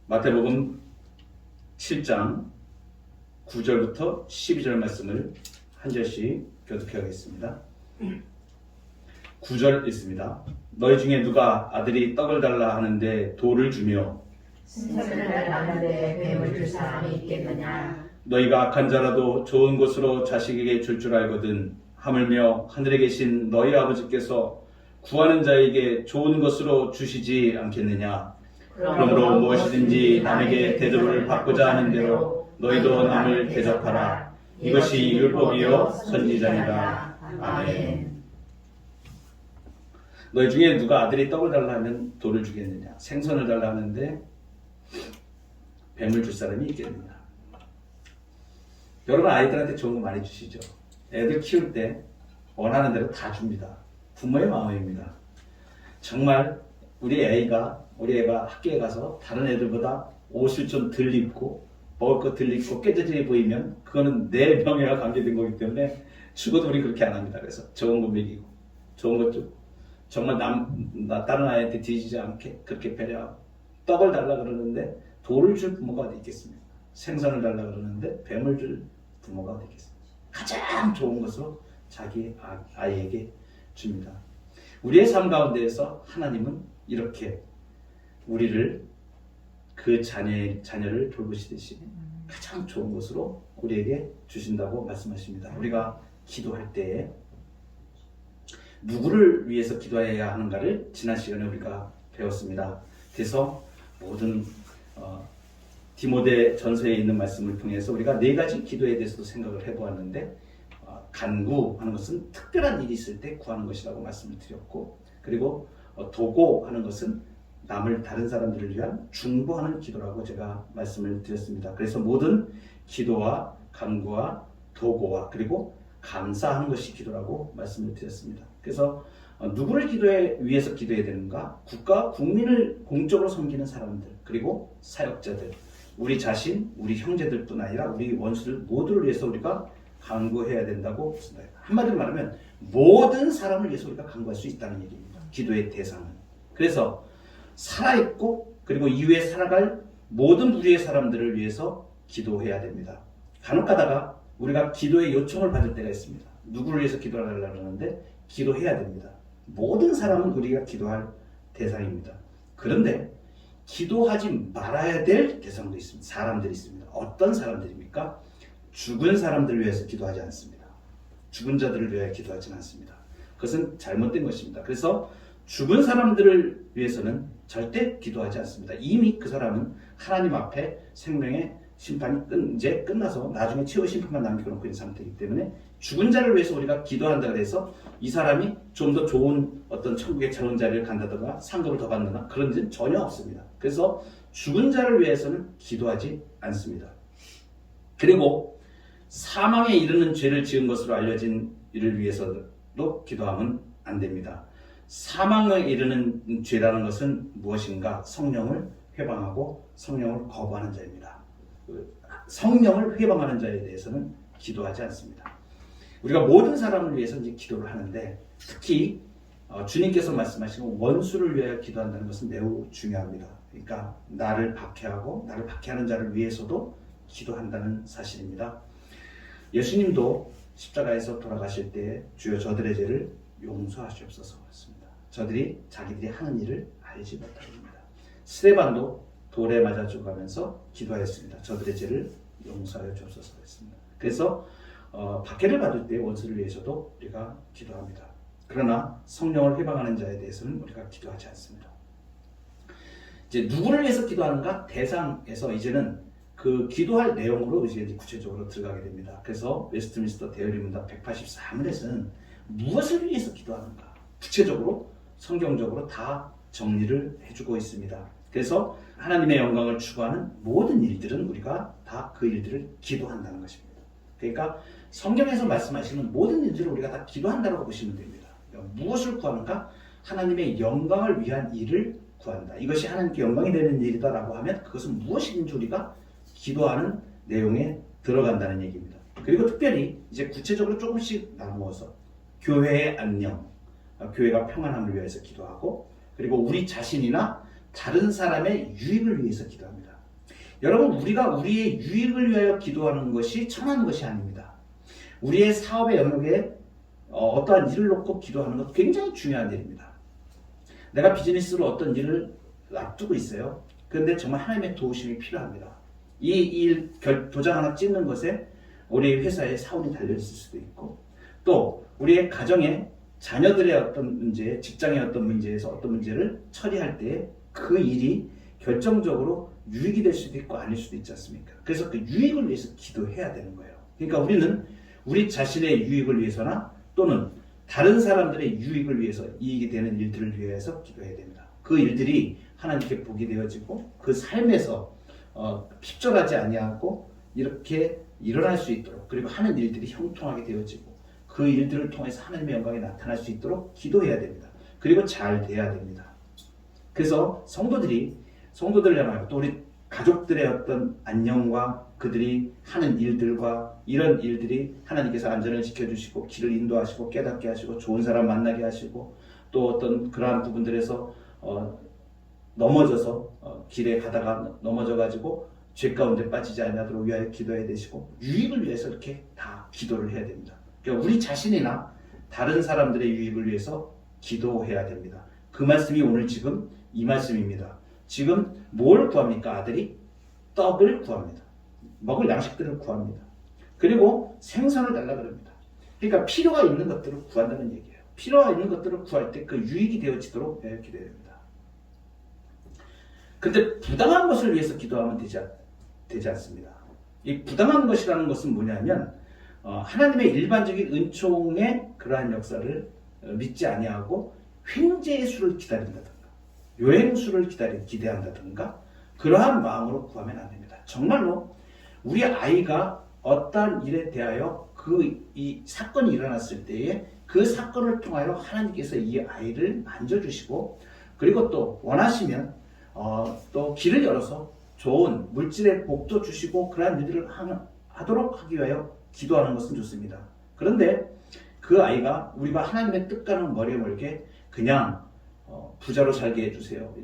마태복음 7장 9절부터 12절 말씀을 한 절씩 교독해 하겠습니다. 9절 있습니다. 너희 중에 누가 아들이 떡을 달라 하는데 돌을 주며 생선을 달라 하는데 뱀을 줄 사람이 있겠느냐? 너희가 악한 자라도 좋은 것으로 자식에게 줄 알거든 하물며 하늘에 계신 너희 아버지께서 구하는 자에게 좋은 것으로 주시지 않겠느냐? 그러므로 무엇이든지 남에게 대접을 받고자 하는 대로 너희도 남을 대접하라. 이것이 율법이요 선지자니라. 아멘. 너희 중에 누가 아들이 떡을 달라 하면 돌을 주겠느냐? 생선을 달라 하는데 뱀을 줄 사람이 있겠느냐? 여러분 아이들한테 좋은 거 많이 주시죠? 애들 키울 때 원하는 대로 다 줍니다. 부모의 마음입니다. 정말 우리 애가 학교에 가서 다른 애들보다 옷을 좀 덜 입고 먹을 거 덜 입고 깨져져 보이면 그거는 내 명예와 관계된 거기 때문에 죽어도 우리 그렇게 안 합니다. 그래서 좋은 거 먹이고 좋은 것 주고 정말 다른 아이한테 뒤지지 않게 그렇게 배려하고 떡을 달라 그러는데 돌을 줄 부모가 어디 있겠습니까? 생선을 달라 그러는데 뱀을 줄 부모가 어디 있겠습니까? 가장 좋은 것으로 자기 아이에게 줍니다. 우리의 삶 가운데에서 하나님은 이렇게 우리를 그 자녀를 돌보시듯이 가장 좋은 것으로 우리에게 주신다고 말씀하십니다. 우리가 기도할 때에 누구를 위해서 기도해야 하는가를 지난 시간에 우리가 배웠습니다. 그래서 모든 디모데 전서에 있는 말씀을 통해서 우리가 네 가지 기도에 대해서도 생각을 해보았는데 간구하는 것은 특별한 일이 있을 때 구하는 것이라고 말씀을 드렸고, 그리고 도고하는 것은 다른 사람들을 위한 중보하는 기도라고 제가 말씀을 드렸습니다. 그래서 모든 기도와 간구와 도고와 그리고 감사하는 것이 기도라고 말씀을 드렸습니다. 그래서 누구를 위해서 기도해야 되는가? 국가, 국민을 공적으로 섬기는 사람들, 그리고 사역자들, 우리 자신, 우리 형제들뿐 아니라 우리 원수들 모두를 위해서 우리가 간구해야 된다고 생각합니다. 한마디로 말하면 모든 사람을 위해서 우리가 간구할 수 있다는 얘기입니다. 기도의 대상은. 그래서 살아있고 그리고 이후에 살아갈 모든 부류의 사람들을 위해서 기도해야 됩니다. 간혹 가다가 우리가 기도의 요청을 받을 때가 있습니다. 누구를 위해서 기도하려고 하는데 기도해야 됩니다. 모든 사람은 우리가 기도할 대상입니다. 그런데 기도하지 말아야 될 대상도 있습니다. 사람들이 있습니다. 어떤 사람들입니까? 죽은 사람들을 위해서 기도하지 않습니다. 죽은 자들을 위해 기도하지는 않습니다. 그것은 잘못된 것입니다. 그래서 죽은 사람들을 위해서는 절대 기도하지 않습니다. 이미 그 사람은 하나님 앞에 생명의 심판이 이제 끝나서 나중에 최후 심판만 남겨놓고 있는 상태이기 때문에 죽은 자를 위해서 우리가 기도한다고 해서 이 사람이 좀 더 좋은 어떤 천국의 좋은 자리를 간다든가 상급을 더 받느나 그런 일은 전혀 없습니다. 그래서 죽은 자를 위해서는 기도하지 않습니다. 그리고 사망에 이르는 죄를 지은 것으로 알려진 이를 위해서도 기도하면 안 됩니다. 사망에 이르는 죄라는 것은 무엇인가? 성령을 회방하고 성령을 거부하는 자입니다. 성령을 회방하는 자에 대해서는 기도하지 않습니다. 우리가 모든 사람을 위해서 이제 기도를 하는데 특히 주님께서 말씀하시는 원수를 위하여 기도한다는 것은 매우 중요합니다. 그러니까 나를 박해하고 나를 박해하는 자를 위해서도 기도한다는 사실입니다. 예수님도 십자가에서 돌아가실 때 주여 저들의 죄를 용서하시옵소서 했습니다. 저들이 자기들이 하는 일을 알지 못합니다. 스데반도 돌에 맞아 죽어가면서 기도하였습니다. 저들의 죄를 용서하여 주옵소서 했습니다. 그래서 박해를 받을 때 원수를 위해서도 우리가 기도합니다. 그러나 성령을 회방하는 자에 대해서는 우리가 기도하지 않습니다. 이제 누구를 위해서 기도하는가? 대상에서 이제는 그 기도할 내용으로 이제 구체적으로 들어가게 됩니다. 그래서 웨스트민스터 대의문답 184문에서는 무엇을 위해서 기도하는가? 구체적으로 성경적으로 다 정리를 해주고 있습니다. 그래서 하나님의 영광을 추구하는 모든 일들은 우리가 다 그 일들을 기도한다는 것입니다. 그러니까 성경에서 말씀하시는 모든 일들을 우리가 다 기도한다고 보시면 됩니다. 그러니까 무엇을 구하는가? 하나님의 영광을 위한 일을 구한다. 이것이 하나님께 영광이 되는 일이다라고 하면 그것은 무엇인지 우리가 기도하는 내용에 들어간다는 얘기입니다. 그리고 특별히 이제 구체적으로 조금씩 나누어서 교회의 안녕, 교회가 평안함을 위해서 기도하고, 그리고 우리 자신이나 다른 사람의 유익을 위해서 기도합니다. 여러분, 우리가 우리의 유익을 위하여 기도하는 것이 천한 것이 아닙니다. 우리의 사업의 영역에 어떠한 일을 놓고 기도하는 것 굉장히 중요한 일입니다. 내가 비즈니스로 어떤 일을 앞두고 있어요. 그런데 정말 하나님의 도우심이 필요합니다. 이 일 도장 하나 찍는 것에 우리 회사의 사원이 달려있을 수도 있고, 또 우리의 가정에 자녀들의 어떤 문제, 직장의 어떤 문제에서 어떤 문제를 처리할 때 그 일이 결정적으로 유익이 될 수도 있고 아닐 수도 있지 않습니까? 그래서 그 유익을 위해서 기도해야 되는 거예요. 그러니까 우리는 우리 자신의 유익을 위해서나 또는 다른 사람들의 유익을 위해서 이익이 되는 일들을 위해서 기도해야 됩니다. 그 일들이 하나님께 복이 되어지고 그 삶에서 핍절하지 아니하고 이렇게 일어날 수 있도록, 그리고 하는 일들이 형통하게 되어지고 그 일들을 통해서 하나님의 영광이 나타날 수 있도록 기도해야 됩니다. 그리고 잘 돼야 됩니다. 그래서 성도들을 향하여 또 우리 가족들의 어떤 안녕과 그들이 하는 일들과 이런 일들이 하나님께서 안전을 지켜주시고 길을 인도하시고 깨닫게 하시고 좋은 사람 만나게 하시고 또 어떤 그러한 부분들에서 넘어져서 길에 가다가 넘어져가지고 죄 가운데 빠지지 않도록 위하여 기도해야 되시고, 유익을 위해서 이렇게 다 기도를 해야 됩니다. 그러니까 우리 자신이나 다른 사람들의 유익을 위해서 기도해야 됩니다. 그 말씀이 오늘 지금 이 말씀입니다. 지금 뭘 구합니까? 아들이 떡을 구합니다. 먹을 양식들을 구합니다. 그리고 생선을 달라 그럽니다. 그러니까 필요가 있는 것들을 구한다는 얘기예요. 필요가 있는 것들을 구할 때 그 유익이 되어지도록 기도해야 됩니다. 근데 부당한 것을 위해서 기도하면 되지 않습니다. 이 부당한 것이라는 것은 뭐냐면 하나님의 일반적인 은총의 그러한 역사를 믿지 아니하고 횡재의 수를 기다린다든가 여행수를 기대한다든가 그러한 마음으로 구하면 안 됩니다. 정말로 우리 아이가 어떠한 일에 대하여 이 사건이 일어났을 때에 그 사건을 통하여 하나님께서 이 아이를 만져주시고, 그리고 또 원하시면 또 길을 열어서 좋은 물질의 복도 주시고 그러한 일들을 하도록 하기 위하여 기도하는 것은 좋습니다. 그런데 그 아이가 우리가 하나님의 뜻과는 머리에 멀게 그냥 부자로 살게 해주세요.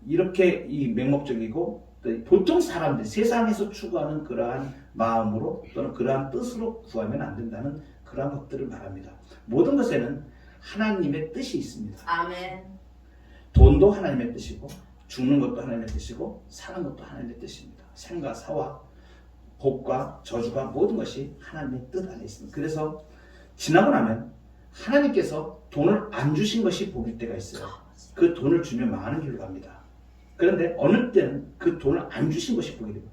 이렇게 이 맹목적이고 보통 사람들 세상에서 추구하는 그러한 마음으로 또는 그러한 뜻으로 구하면 안 된다는 그러한 것들을 말합니다. 모든 것에는 하나님의 뜻이 있습니다. 아멘. 돈도 하나님의 뜻이고 죽는 것도 하나님의 뜻이고 사는 것도 하나님의 뜻입니다. 생과 사와 복과 저주가 모든 것이 하나님의 뜻 안에 있습니다. 그래서 지나고 나면 하나님께서 돈을 안 주신 것이 복일 때가 있어요. 그 돈을 주면 망하는 길로 갑니다. 그런데 어느 때는 그 돈을 안 주신 것이 복이 됩니다.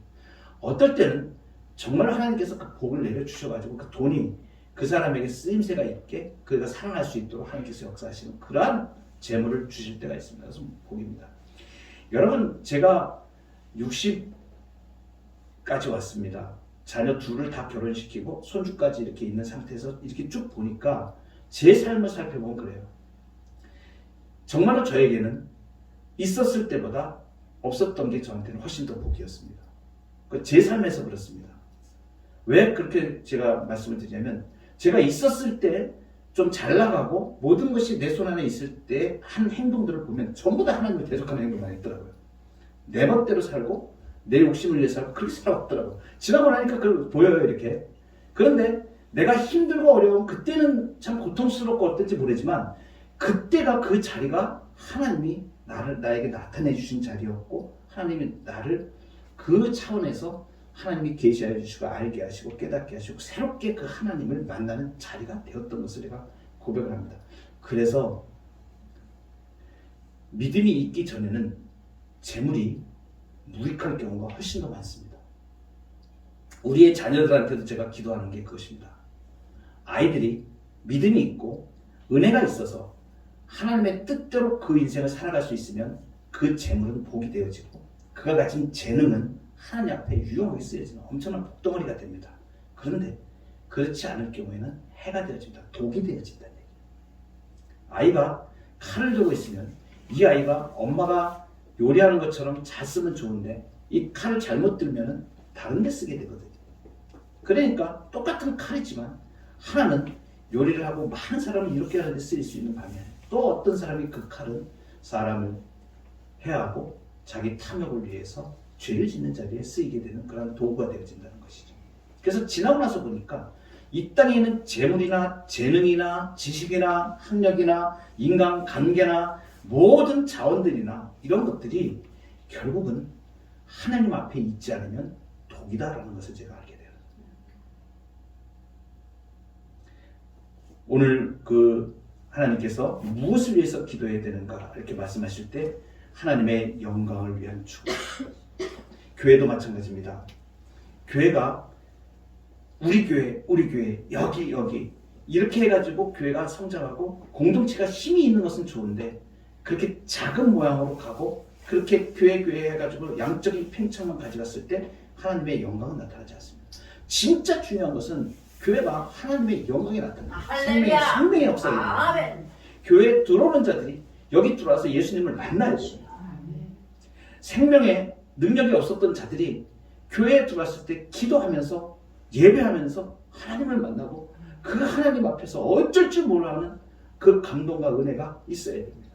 어떨 때는 정말 하나님께서 그 복을 내려주셔가지고 그 돈이 그 사람에게 쓰임새가 있게 그가 살아날 수 있도록 하나님께서 역사하시는 그러한 재물을 주실 때가 있습니다. 그래서 복입니다. 여러분, 제가 60까지 왔습니다. 자녀 둘을 다 결혼시키고 손주까지 이렇게 있는 상태에서 이렇게 쭉 보니까 제 삶을 살펴보면 그래요. 정말로 저에게는 있었을 때보다 없었던 게 저한테는 훨씬 더 복이었습니다. 제 삶에서 그렇습니다. 왜 그렇게 제가 말씀을 드리냐면, 제가 있었을 때 좀 잘 나가고 모든 것이 내 손 안에 있을 때 한 행동들을 보면 전부 다 하나님을 대적하는 행동만 했더라고요. 내 멋대로 살고 내 욕심을 위해 살고 그렇게 살아왔더라고요. 지나고 나니까 그걸 보여요, 이렇게. 그런데 내가 힘들고 어려운 그때는 참 고통스럽고 어떨지 모르지만 그때가 그 자리가 하나님이 나에게 나타내 주신 자리였고, 하나님이 나를 그 차원에서 하나님이 계시하여 주시고 알게 하시고 깨닫게 하시고 새롭게 그 하나님을 만나는 자리가 되었던 것을 제가 고백을 합니다. 그래서 믿음이 있기 전에는 재물이 무익할 경우가 훨씬 더 많습니다. 우리의 자녀들한테도 제가 기도하는 게 그것입니다. 아이들이 믿음이 있고 은혜가 있어서 하나님의 뜻대로 그 인생을 살아갈 수 있으면 그 재물은 복이 되어지고 그가 가진 재능은 하나님 앞에 유용하게 쓰여지는 엄청난 복덩어리가 됩니다. 그런데 그렇지 않을 경우에는 해가 되어집니다. 독이 되어진다는 얘기예요. 아이가 칼을 들고 있으면 이 아이가 엄마가 요리하는 것처럼 잘 쓰면 좋은데 이 칼을 잘못 들면 다른 데 쓰게 되거든요. 그러니까 똑같은 칼이지만 하나는 요리를 하고 많은 사람을 이렇게 하는 데 쓰일 수 있는 반면 또 어떤 사람이 그 칼은 사람을 해하고 자기 탐욕을 위해서 죄를 짓는 자리에 쓰이게 되는 그런 도구가 되어진다는 것이죠. 그래서 지나고 나서 보니까 이 땅에 있는 재물이나 재능이나 지식이나 학력이나 인간관계나 모든 자원들이나 이런 것들이 결국은 하나님 앞에 있지 않으면 독이다라는 것을 제가 알게 돼요. 오늘 하나님께서 무엇을 위해서 기도해야 되는가 이렇게 말씀하실 때 하나님의 영광을 위한 축복. 교회도 마찬가지입니다. 교회가 우리 교회 여기 이렇게 해가지고 교회가 성장하고 공동체가 힘이 있는 것은 좋은데 그렇게 작은 모양으로 가고 그렇게 교회 해가지고 양적인 팽창만 가져갔을 때 하나님의 영광은 나타나지 않습니다. 진짜 중요한 것은 교회가 하나님의 영광이 나타나는 생명의 역사입니다. 교회에 들어오는 자들이 여기 들어와서 예수님을 만나야 돼요. 생명의 능력이 없었던 자들이 교회에 들어왔을 때 기도하면서 예배하면서 하나님을 만나고 그 하나님 앞에서 어쩔 줄 몰라하는 그 감동과 은혜가 있어야 됩니다.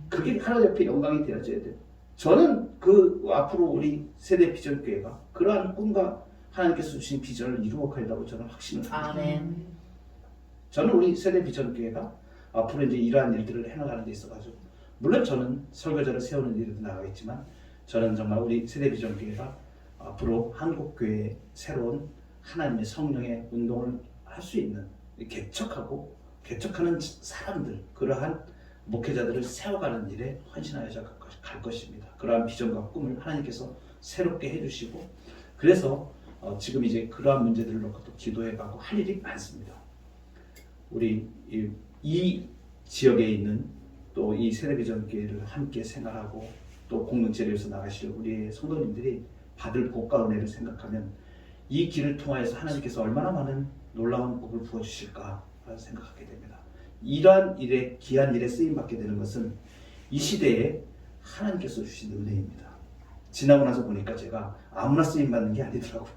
그게 하나님 앞에 영광이 되어져야 돼요. 저는 앞으로 우리 세대 비전교회가 그러한 꿈과 하나님께서 주신 비전을 이루어가려고 저는 확신을 합니다. 저는 우리 세대 비전교회가 앞으로 이제 이러한 일들을 해나가는 데 있어가지고 물론 저는 설교자를 세우는 일에도 나가겠지만 저는 정말 우리 세대 비전교회가 앞으로 한국교회의 새로운 하나님의 성령의 운동을 할 수 있는 개척하는 사람들 그러한 목회자들을 세워가는 일에 헌신하여져 갈 것입니다. 그러한 비전과 꿈을 하나님께서 새롭게 해주시고 그래서 지금 이제 그러한 문제들을 놓고 또 기도해가고 할 일이 많습니다. 우리 이 지역에 있는 또 이 세대비전교회를 함께 생활하고 또 공동체를 위해서 나가실 우리의 성도님들이 받을 복과 은혜를 생각하면 이 길을 통하여서 하나님께서 얼마나 많은 놀라운 복을 부어주실까 생각하게 됩니다. 이러한 일에 귀한 일에 쓰임받게 되는 것은 이 시대에 하나님께서 주신 은혜입니다. 지나고 나서 보니까 제가 아무나 쓰임받는 게 아니더라고요.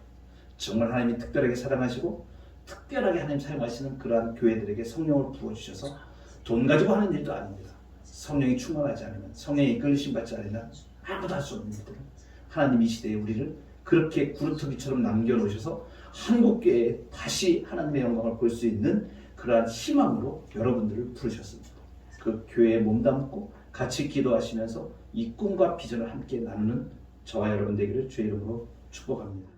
정말 하나님이 특별하게 사랑하시고 특별하게 하나님 사용하시는 그러한 교회들에게 성령을 부어주셔서 돈 가지고 하는 일도 아닙니다. 성령이 충만하지 않으면 성령의 이끌리심 받지 않으면 아무도 할 수 없는 일들을 하나님 이 시대에 우리를 그렇게 구루터기처럼 남겨놓으셔서 한국교회에 다시 하나님의 영광을 볼 수 있는 그러한 희망으로 여러분들을 부르셨습니다. 그 교회에 몸담고 같이 기도하시면서 이 꿈과 비전을 함께 나누는 저와 여러분 되기를 주의 이름으로 축복합니다.